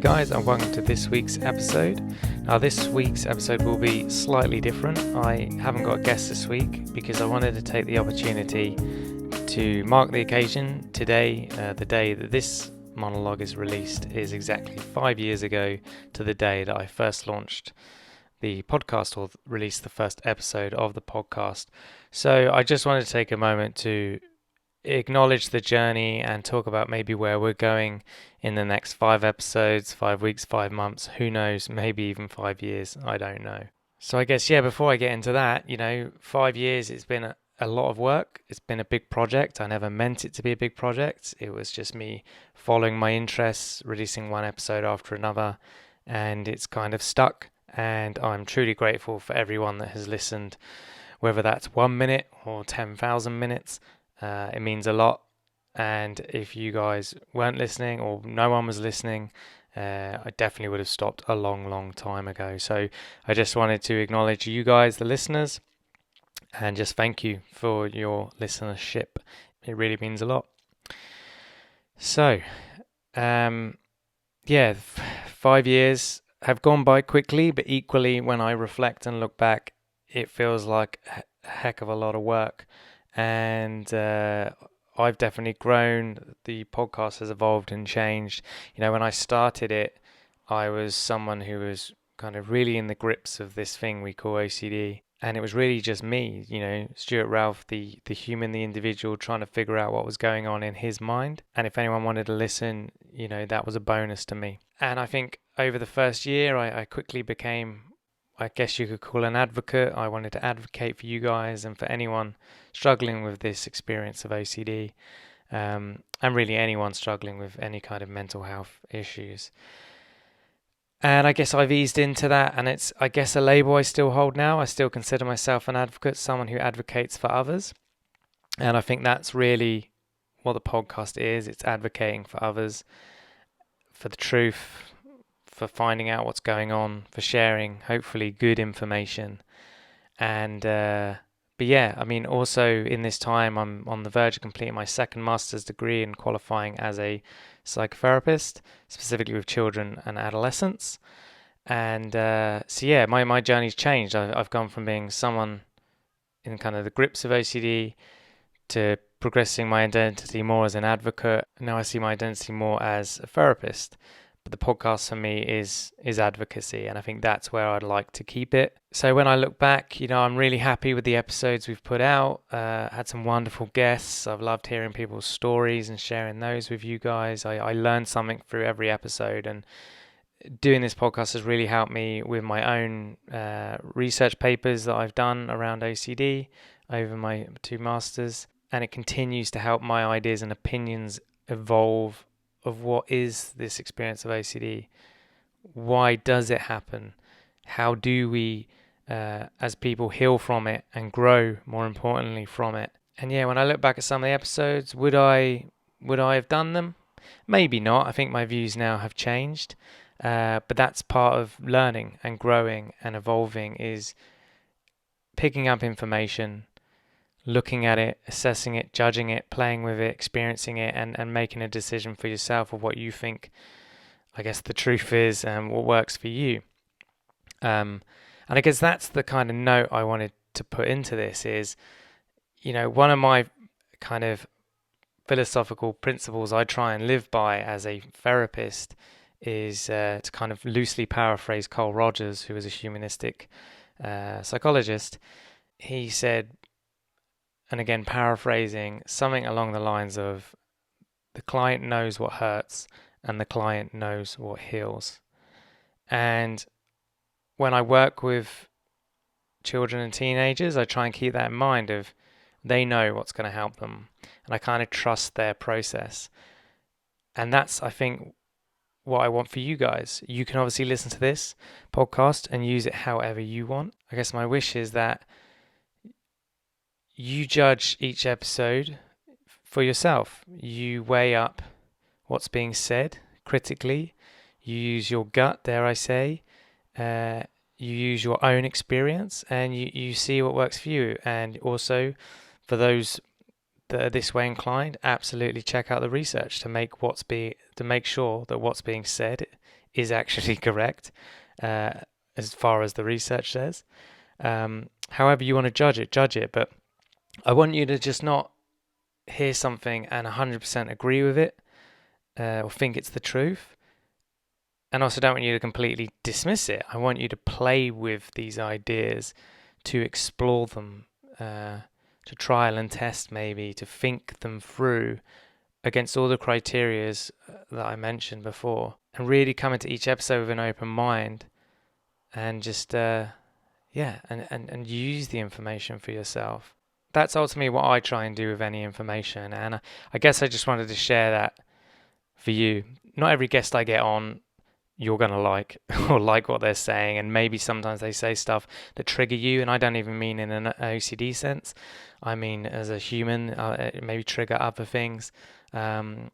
guys, and welcome to this week's episode. Now this week's episode will be slightly different. I haven't got a guest this week because I wanted to take the opportunity to mark the occasion. Today, the day that this monologue is released, is exactly 5 years ago to the day that I first launched the podcast or released the first episode of the podcast. So I just wanted to take a moment to acknowledge the journey and talk about maybe where we're going in the next 5 episodes, 5 weeks, 5 months, who knows, maybe even 5 years, I don't know. So I guess, before I get into that, 5 years, it's been a lot of work. It's been a big project. I never meant it to be a big project. It was just me following my interests, releasing one episode after another, and it's kind of stuck. And I'm truly grateful for everyone that has listened, whether that's 1 minute or 10,000 minutes. It means a lot. And if you guys weren't listening or no one was listening, I definitely would have stopped a long time ago. So I just wanted to acknowledge you guys, the listeners, and just thank you for your listenership. It really means a lot. So, 5 years have gone by quickly, but equally when I reflect and look back, it feels like a heck of a lot of work. And I've definitely grown. The podcast has evolved and changed. When I started it, I was someone who was kind of really in the grips of this thing we call OCD. And it was really just me, Stuart Ralph, the human, the individual, trying to figure out what was going on in his mind. And if anyone wanted to listen, that was a bonus to me. And I think over the first year, I quickly became, I guess you could call, an advocate. I wanted to advocate for you guys and for anyone struggling with this experience of OCD, and really anyone struggling with any kind of mental health issues. And I guess I've eased into that, and it's, I guess, a label I still hold now. I still consider myself an advocate, someone who advocates for others. And I think that's really what the podcast is. It's advocating for others, for the truth, for finding out what's going on, for sharing hopefully good information. And also in this time I'm on the verge of completing my second master's degree and qualifying as a psychotherapist, specifically with children and adolescents. And my journey's changed. I've gone from being someone in kind of the grips of OCD to progressing my identity more as an advocate. Now I see my identity more as a therapist. But the podcast for me is advocacy, and I think that's where I'd like to keep it. So when I look back, I'm really happy with the episodes we've put out. Had some wonderful guests. I've loved hearing people's stories and sharing those with you guys. I learned something through every episode, and doing this podcast has really helped me with my own research papers that I've done around OCD over my 2 masters, and it continues to help my ideas and opinions evolve of what is this experience of OCD. Why does it happen? How do we, as people, heal from it and grow, more importantly, from it? And when I look back at some of the episodes, would I have done them? Maybe not. I think my views now have changed. But that's part of learning and growing and evolving, is picking up information, looking at it, assessing it, judging it, playing with it, experiencing it, and making a decision for yourself of what you think, I guess, the truth is and what works for you. And I guess that's the kind of note I wanted to put into this is, one of my kind of philosophical principles I try and live by as a therapist is to kind of loosely paraphrase Carl Rogers, who was a humanistic psychologist. He said, and again paraphrasing, something along the lines of, the client knows what hurts and the client knows what heals. And when I work with children and teenagers, I try and keep that in mind of, they know what's going to help them, and I kind of trust their process. And that's, I think, what I want for you guys. You can obviously listen to this podcast and use it however you want. I guess my wish is that you judge each episode for yourself. You weigh up what's being said critically. You use your gut, dare I say. You use your own experience, and you see what works for you. And also, for those that are this way inclined, absolutely check out the research to make sure that what's being said is actually correct, as far as the research says. However you want to judge it. But I want you to just not hear something and 100% agree with it, or think it's the truth. And also don't want you to completely dismiss it. I want you to play with these ideas, to explore them, to trial and test maybe, to think them through against all the criterias that I mentioned before, and really come into each episode with an open mind, and just and use the information for yourself. That's ultimately what I try and do with any information, and I guess I just wanted to share that for you. Not every guest I get on you're going to like or like what they're saying, and maybe sometimes they say stuff that trigger you, and I don't even mean in an OCD sense. I mean as a human, it maybe trigger other things, and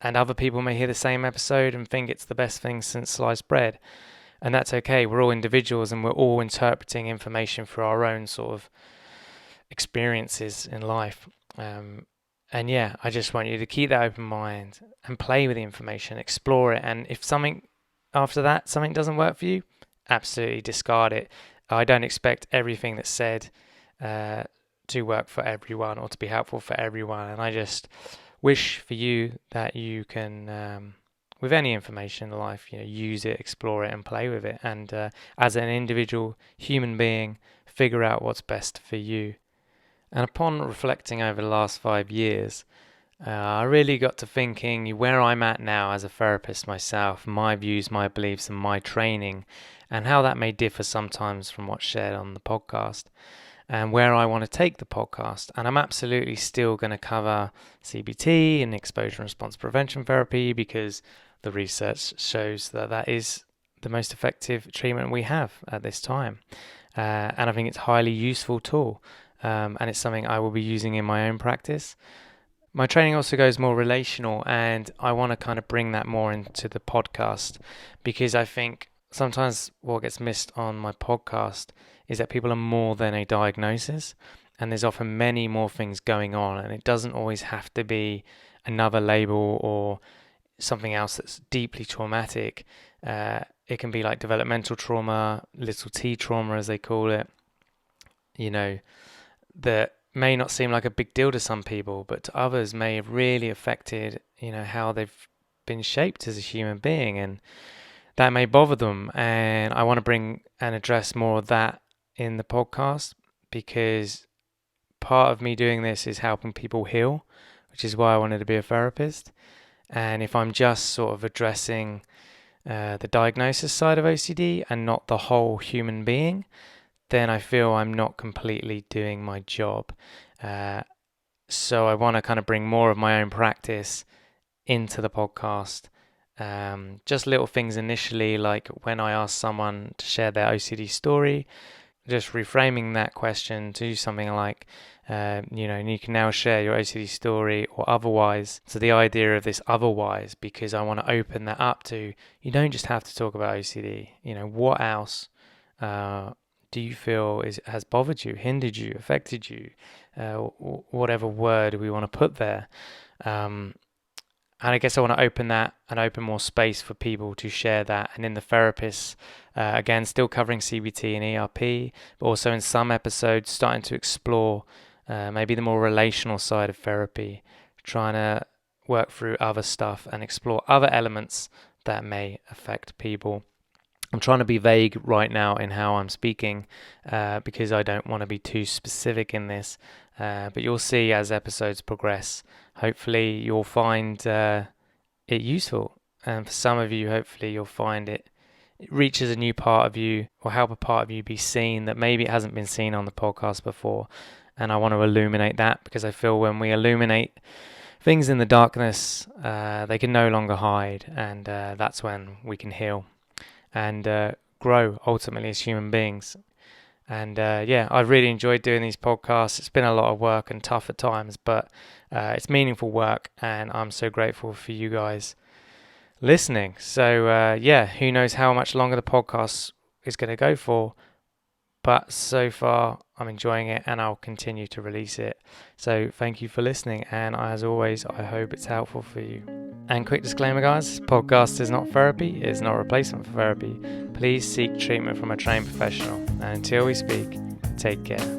other people may hear the same episode and think it's the best thing since sliced bread, and that's okay. We're all individuals, and we're all interpreting information through our own sort of experiences in life. And yeah, I just want you to keep that open mind and play with the information, explore it. And if something doesn't work for you, absolutely discard it. I don't expect everything that's said to work for everyone or to be helpful for everyone. And I just wish for you that you can, with any information in life, use it, explore it, and play with it. And as an individual human being, figure out what's best for you. And upon reflecting over the last 5 years, I really got to thinking where I'm at now as a therapist myself, my views, my beliefs, and my training, and how that may differ sometimes from what's shared on the podcast, and where I want to take the podcast. And I'm absolutely still going to cover CBT and exposure and response prevention therapy, because the research shows that that is the most effective treatment we have at this time. And I think it's a highly useful tool. And it's something I will be using in my own practice. My training also goes more relational, and I want to kind of bring that more into the podcast, because I think sometimes what gets missed on my podcast is that people are more than a diagnosis, and there's often many more things going on, and it doesn't always have to be another label or something else that's deeply traumatic. It can be like developmental trauma, little t trauma as they call it, that may not seem like a big deal to some people, but to others may have really affected, how they've been shaped as a human being, and that may bother them. And I want to bring and address more of that in the podcast, because part of me doing this is helping people heal, which is why I wanted to be a therapist. And if I'm just sort of addressing the diagnosis side of OCD and not the whole human being, then I feel I'm not completely doing my job. So I want to kind of bring more of my own practice into the podcast. Just little things initially, like when I ask someone to share their OCD story, just reframing that question to something like, you can now share your OCD story or otherwise. So the idea of this otherwise, because I want to open that up to, you don't just have to talk about OCD. What else do you feel has bothered you, hindered you, affected you, whatever word we want to put there. And I guess I want to open that and open more space for people to share that. And in the therapists, again, still covering CBT and ERP, but also in some episodes starting to explore maybe the more relational side of therapy, trying to work through other stuff and explore other elements that may affect people. I'm trying to be vague right now in how I'm speaking, because I don't want to be too specific in this. But you'll see as episodes progress. Hopefully you'll find it useful. And for some of you, hopefully you'll find it reaches a new part of you, or help a part of you be seen that maybe it hasn't been seen on the podcast before. And I want to illuminate that, because I feel when we illuminate things in the darkness, they can no longer hide. And that's when we can heal and grow ultimately as human beings. And I've really enjoyed doing these podcasts. It's been a lot of work and tough at times, but it's meaningful work, and I'm so grateful for you guys listening. So who knows how much longer the podcast is going to go for, but so far I'm enjoying it, and I'll continue to release it. So thank you for listening, and as always, I hope it's helpful for you. And quick disclaimer, guys, this podcast is not therapy, it is not a replacement for therapy. Please seek treatment from a trained professional. And until we speak, take care.